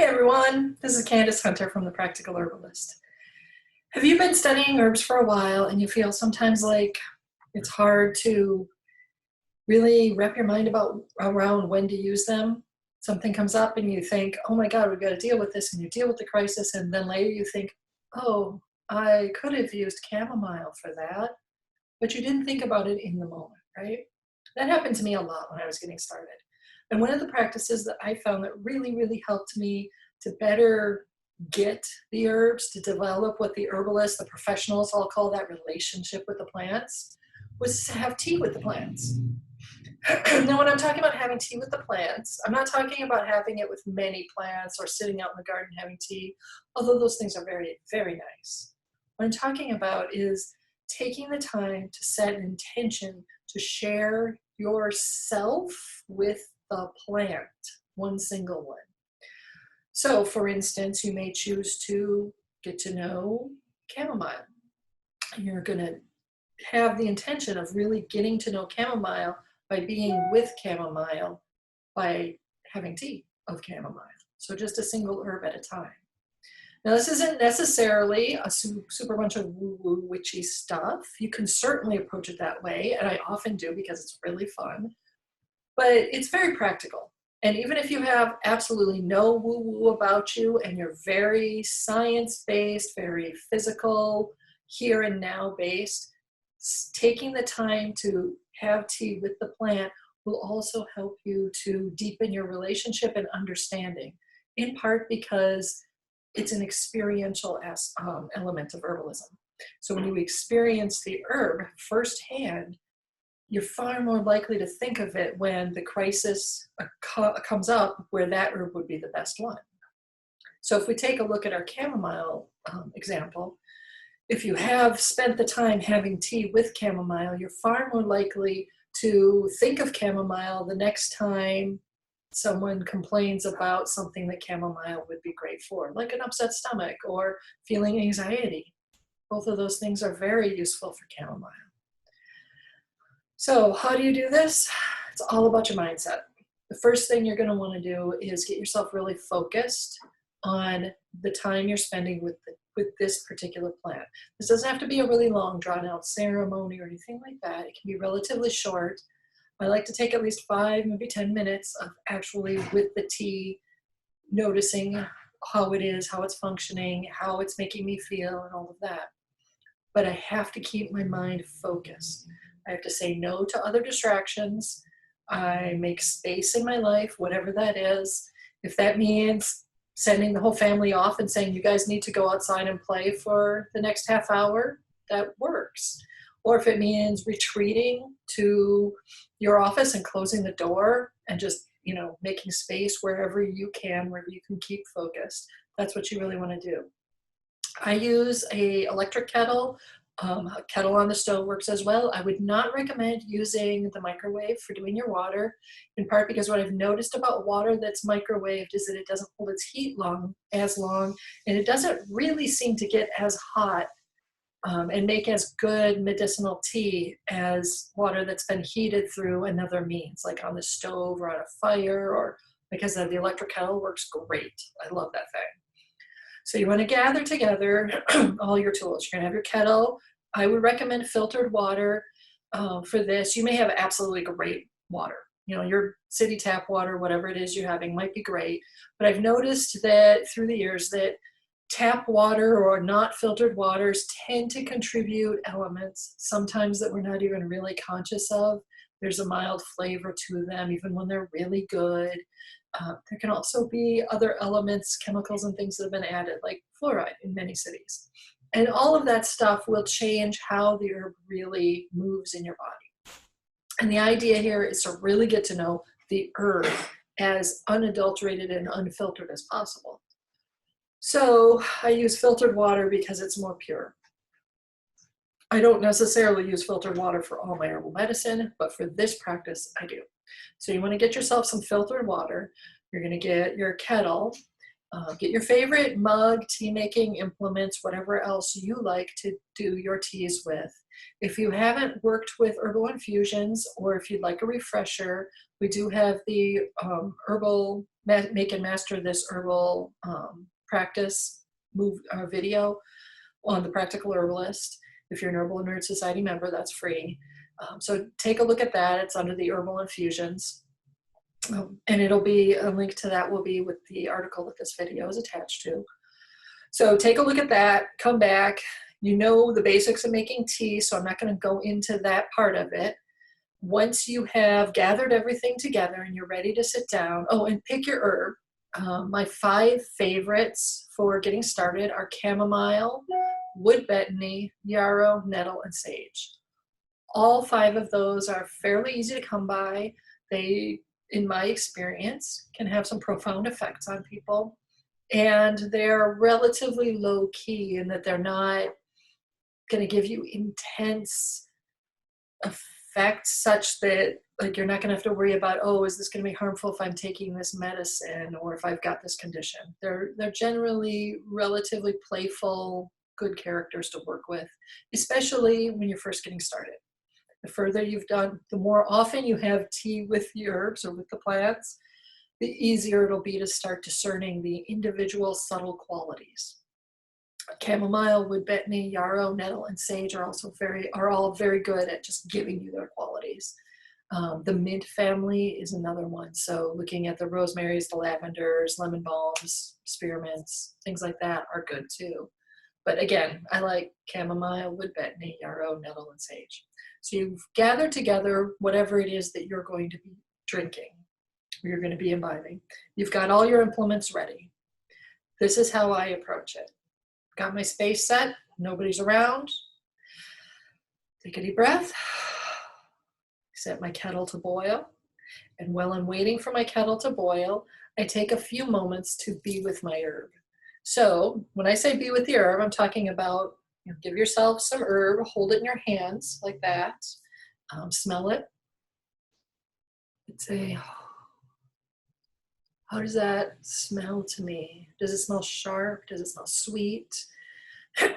Hey everyone, this is Candace Hunter from the Practical Herbalist. Have you been studying herbs for a while and you feel sometimes like it's hard to really wrap your mind around when to use them? Something comes up and you think, oh my God, we've got to deal with this, and you deal with the crisis, and then later you think, oh, I could have used chamomile for that, but you didn't think about it in the moment, right? That happened to me a lot when I was getting started. And one of the practices that I found that really helped me to better get the herbs, to develop what the herbalists, the professionals all call that relationship with the plants, was to have tea with the plants. Now, when I'm talking about having tea with the plants, I'm not talking about having it with many plants or sitting out in the garden having tea, although those things are very nice. What I'm talking about is taking the time to set an intention to share yourself with the plant, one single one. So, for instance, you may choose to get to know chamomile. You're going to have the intention of really getting to know chamomile by being with chamomile, by having tea of chamomile. So just a single herb at a time. Now, this isn't necessarily a super bunch of woo-woo witchy stuff. You can certainly approach it that way, and I often do because it's really fun. But it's very practical. And even if you have absolutely no woo-woo about you and you're very science-based, very physical, here and now based, taking the time to have tea with the plant will also help you to deepen your relationship and understanding, in part because it's an experiential element of herbalism. So when you experience the herb firsthand, you're far more likely to think of it when the crisis comes up where that herb would be the best one. So if we take a look at our chamomile example, if you have spent the time having tea with chamomile, you're far more likely to think of chamomile the next time someone complains about something that chamomile would be great for, like an upset stomach or feeling anxiety. Both of those things are very useful for chamomile. So how do you do this? It's all about your mindset. The first thing you're going to want to do is get yourself really focused on the time you're spending with this particular plant. This doesn't have to be a really long, drawn-out ceremony or anything like that. It can be relatively short. I like to take at least 5, maybe 10 minutes of actually with the tea, noticing how it is, how it's functioning, how it's making me feel, and all of that. But I have to keep my mind focused. I have to say no to other distractions. I make space in my life, whatever that is. If that means sending the whole family off and saying, you guys need to go outside and play for the next half hour, that works. Or if it means retreating to your office and closing the door and just, making space wherever you can, wherever you can keep focused, that's what you really want to do. I use an electric kettle. A kettle on the stove works as well. I would not recommend using the microwave for doing your water, in part because what I've noticed about water that's microwaved is that it doesn't hold its heat as long, and it doesn't really seem to get as hot and make as good medicinal tea as water that's been heated through another means, like on the stove or on a fire, or because the electric kettle works great. I love that thing. So you want to gather together all your tools. You're going to have your kettle. I would recommend filtered water for this. You may have absolutely great water. Your city tap water, whatever it is you're having, might be great. But I've noticed that through the years that tap water or not filtered waters tend to contribute elements, sometimes that we're not even really conscious of. There's a mild flavor to them, even when they're really good. There can also be other elements, chemicals and things that have been added, like fluoride in many cities. And all of that stuff will change how the herb really moves in your body. And the idea here is to really get to know the herb as unadulterated and unfiltered as possible. So I use filtered water because it's more pure. I don't necessarily use filtered water for all my herbal medicine, but for this practice, I do. So you want to get yourself some filtered water. You're going to get your kettle, get your favorite mug, tea making implements, whatever else you like to do your teas with. If you haven't worked with herbal infusions, or if you'd like a refresher, we do have the Herbal make and master this herbal practice video on the Practical Herbalist. If you're an Herbal Nerd Society member, that's free. So take a look at that. It's under the herbal infusions. And it'll be a link to that will be with the article that this video is attached to. So take a look at that, come back. You know the basics of making tea, so I'm not going to go into that part of it. Once you have gathered everything together and you're ready to sit down, oh, and pick your herb. My 5 favorites for getting started are chamomile, wood betony, yarrow, nettle, and sage. All 5 of those are fairly easy to come by. They, in my experience, can have some profound effects on people. And they're relatively low key in that they're not going to give you intense effects such that like you're not going to have to worry about, oh, is this going to be harmful if I'm taking this medicine or if I've got this condition. They're generally relatively playful, good characters to work with, especially when you're first getting started. The further you've done, the more often you have tea with the herbs or with the plants, the easier it'll be to start discerning the individual subtle qualities. Chamomile, wood betony, yarrow, nettle, and sage are all very good at just giving you their qualities. The mint family is another one. So looking at the rosemaries, the lavenders, lemon balms, spearmints, things like that are good too. But again, I like chamomile, wood betony, yarrow, nettle, and sage. So you've gathered together whatever it is that you're going to be drinking, or you're going to be imbibing. You've got all your implements ready. This is how I approach it. Got my space set, nobody's around. Take a deep breath. Set my kettle to boil. And while I'm waiting for my kettle to boil, I take a few moments to be with my herb. So when I say be with the herb, I'm talking about give yourself some herb, hold it in your hands like that, smell it. Say, how does that smell to me? Does it smell sharp? Does it smell sweet?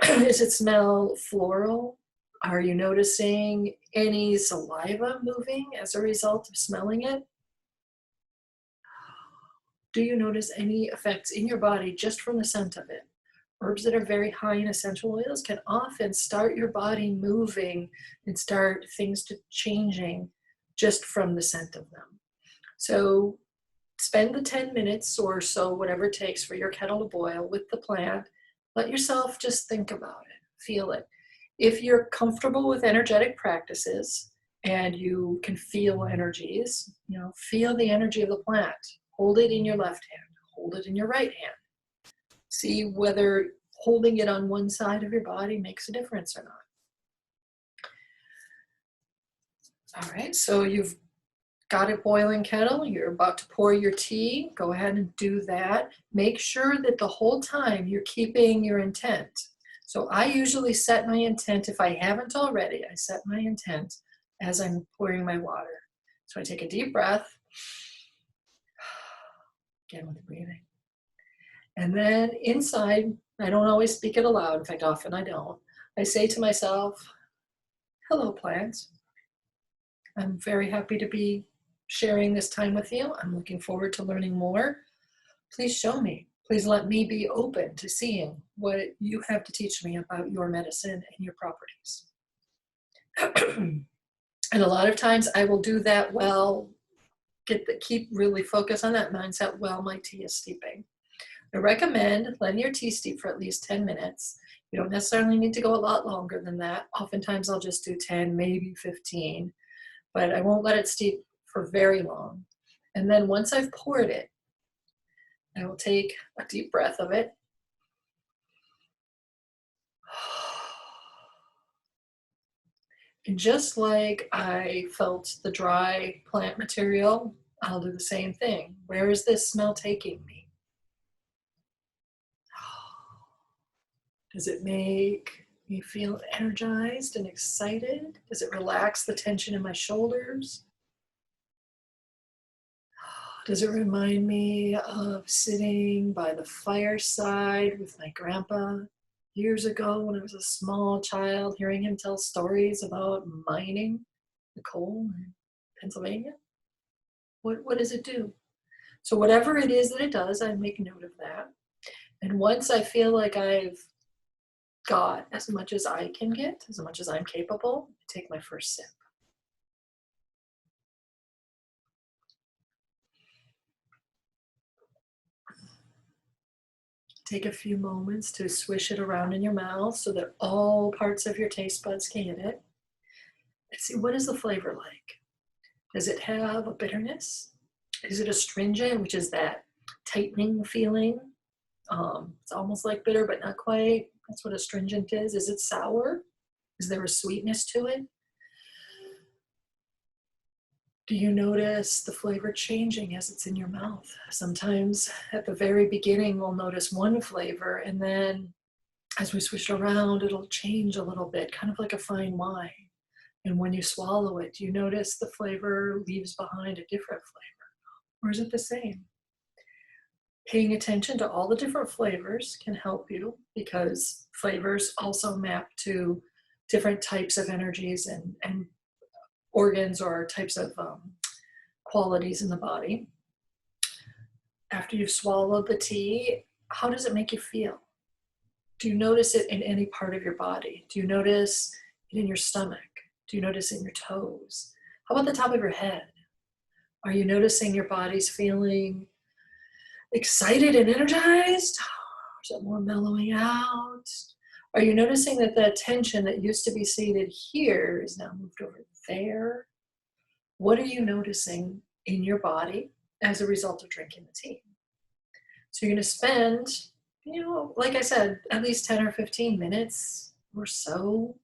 Does it smell floral? Are you noticing any saliva moving as a result of smelling it? Do you notice any effects in your body just from the scent of it? Herbs that are very high in essential oils can often start your body moving and start things to changing just from the scent of them. So spend the 10 minutes or so, whatever it takes for your kettle to boil with the plant. Let yourself just think about it, feel it. If you're comfortable with energetic practices and you can feel energies, feel the energy of the plant. Hold it in your left hand, hold it in your right hand. See whether holding it on one side of your body makes a difference or not. All right, so you've got a boiling kettle, you're about to pour your tea, go ahead and do that. Make sure that the whole time you're keeping your intent. So I usually set my intent, if I haven't already, I set my intent as I'm pouring my water. So I take a deep breath, again with the breathing. And then inside, I don't always speak it aloud, in fact often I don't. I say to myself, hello plants. I'm very happy to be sharing this time with you. I'm looking forward to learning more. Please show me. Please let me be open to seeing what you have to teach me about your medicine and your properties. And a lot of times I will do that keep really focused on that mindset while my tea is steeping. I recommend letting your tea steep for at least 10 minutes. You don't necessarily need to go a lot longer than that. Oftentimes I'll just do 10, maybe 15, but I won't let it steep for very long. And then once I've poured it, I will take a deep breath of it. And just like I felt the dry plant material, I'll do the same thing. Where is this smell taking me? Does it make me feel energized and excited? Does it relax the tension in my shoulders? Does it remind me of sitting by the fireside with my grandpa years ago when I was a small child, hearing him tell stories about mining the coal in Pennsylvania? What does it do? So whatever it is that it does, I make note of that. And once I feel like I've got as much as I can get, as much as I'm capable, I take my first sip. Take a few moments to swish it around in your mouth so that all parts of your taste buds can get it. And see, what is the flavor like? Does it have a bitterness? Is it astringent, which is that tightening feeling? It's almost like bitter, but not quite. That's what astringent is. Is it sour? Is there a sweetness to it? Do you notice the flavor changing as it's in your mouth? Sometimes at the very beginning, we'll notice one flavor, and then as we switch around, it'll change a little bit, kind of like a fine wine. And when you swallow it, do you notice the flavor leaves behind a different flavor? Or is it the same? Paying attention to all the different flavors can help you, because flavors also map to different types of energies and organs or types of qualities in the body. After you've swallowed the tea, how does it make you feel? Do you notice it in any part of your body? Do you notice it in your stomach? Do you notice it in your toes? How about the top of your head? Are you noticing your body's feeling excited and energized? Or is it more mellowing out? Are you noticing that the tension that used to be seated here is now moved over there? What are you noticing in your body as a result of drinking the tea? So you're going to spend, like I said, at least 10 or 15 minutes or so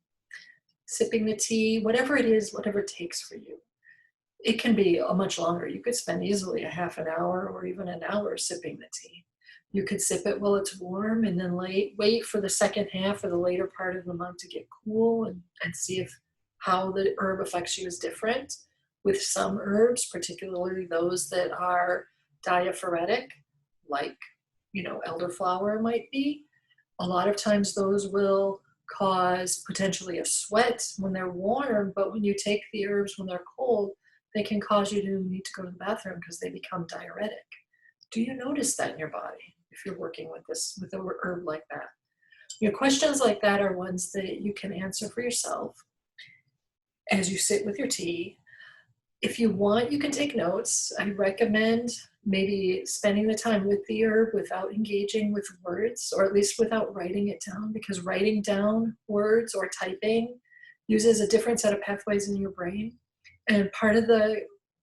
sipping the tea, whatever it is, whatever it takes for you. It can be a much longer. You could spend easily a half an hour or even an hour sipping the tea. You could sip it while it's warm and then wait for the second half or the later part of the mug to get cool and see if how the herb affects you is different. With some herbs, particularly those that are diaphoretic, like elderflower might be, a lot of times those will cause potentially a sweat when they're warm, but when you take the herbs when they're cold, they can cause you to need to go to the bathroom because they become diuretic. Do you notice that in your body if you're working with a herb like that? Questions like that are ones that you can answer for yourself as you sit with your tea. If you want, you can take notes. I recommend maybe spending the time with the herb without engaging with words, or at least without writing it down, because writing down words or typing uses a different set of pathways in your brain. And part of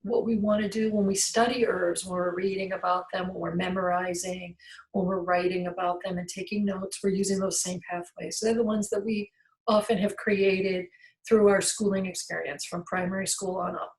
what we want to do when we study herbs, when we're reading about them, when we're memorizing, when we're writing about them and taking notes, we're using those same pathways. So they're the ones that we often have created through our schooling experience from primary school on up.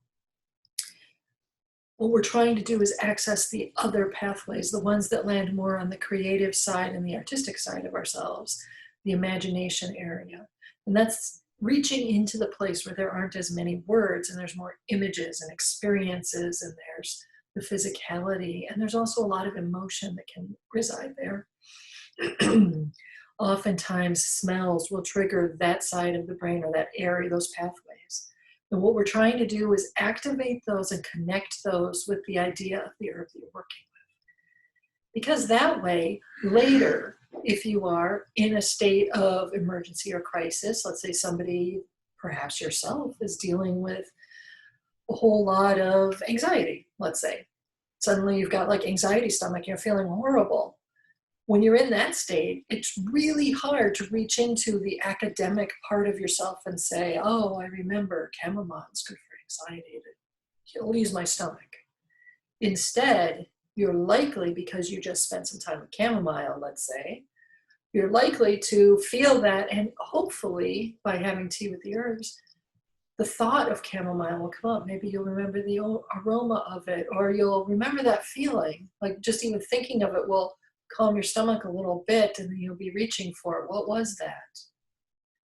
What we're trying to do is access the other pathways, the ones that land more on the creative side and the artistic side of ourselves, the imagination area. And that's reaching into the place where there aren't as many words and there's more images and experiences, and there's the physicality, and there's also a lot of emotion that can reside there. Oftentimes smells will trigger that side of the brain or that area, those pathways. And what we're trying to do is activate those and connect those with the idea of the herb that you're working with. Because that way, later, if you are in a state of emergency or crisis, let's say somebody, perhaps yourself, is dealing with a whole lot of anxiety, let's say. Suddenly you've got like anxiety stomach, you're feeling horrible. When you're in that state, it's really hard to reach into the academic part of yourself and say, oh, I remember chamomile is good for anxiety. It'll ease my stomach. Instead, you're likely, because you just spent some time with chamomile, let's say, you're likely to feel that, and hopefully, by having tea with the herbs, the thought of chamomile will come up. Maybe you'll remember the aroma of it, or you'll remember that feeling. Like just even thinking of it will calm your stomach a little bit, and then you'll be reaching for it. What was that?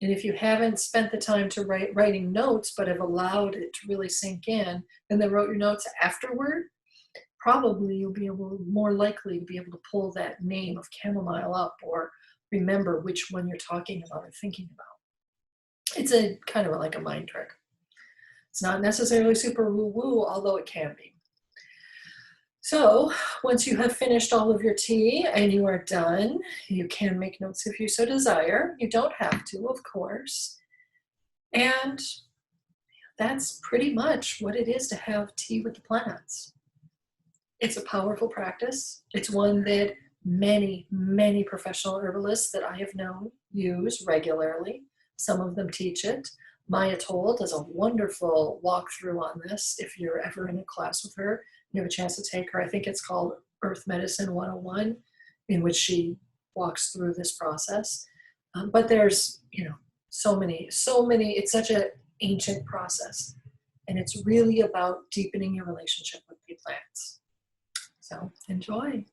And if you haven't spent the time to writing notes, but have allowed it to really sink in, and then wrote your notes afterward, probably you'll be more likely to be able to pull that name of chamomile up or remember which one you're talking about or thinking about. It's a kind of like a mind trick. It's not necessarily super woo-woo, although it can be. So once you have finished all of your tea and you are done, you can make notes if you so desire. You don't have to, of course. And that's pretty much what it is to have tea with the plants. It's a powerful practice. It's one that many, many professional herbalists that I have known use regularly. Some of them teach it. Maya Toll does a wonderful walkthrough on this. If you're ever in a class with her, you have a chance to take her. I think it's called Earth Medicine 101, in which she walks through this process. But there's, so many, it's such an ancient process. And it's really about deepening your relationship with the plants. So enjoy.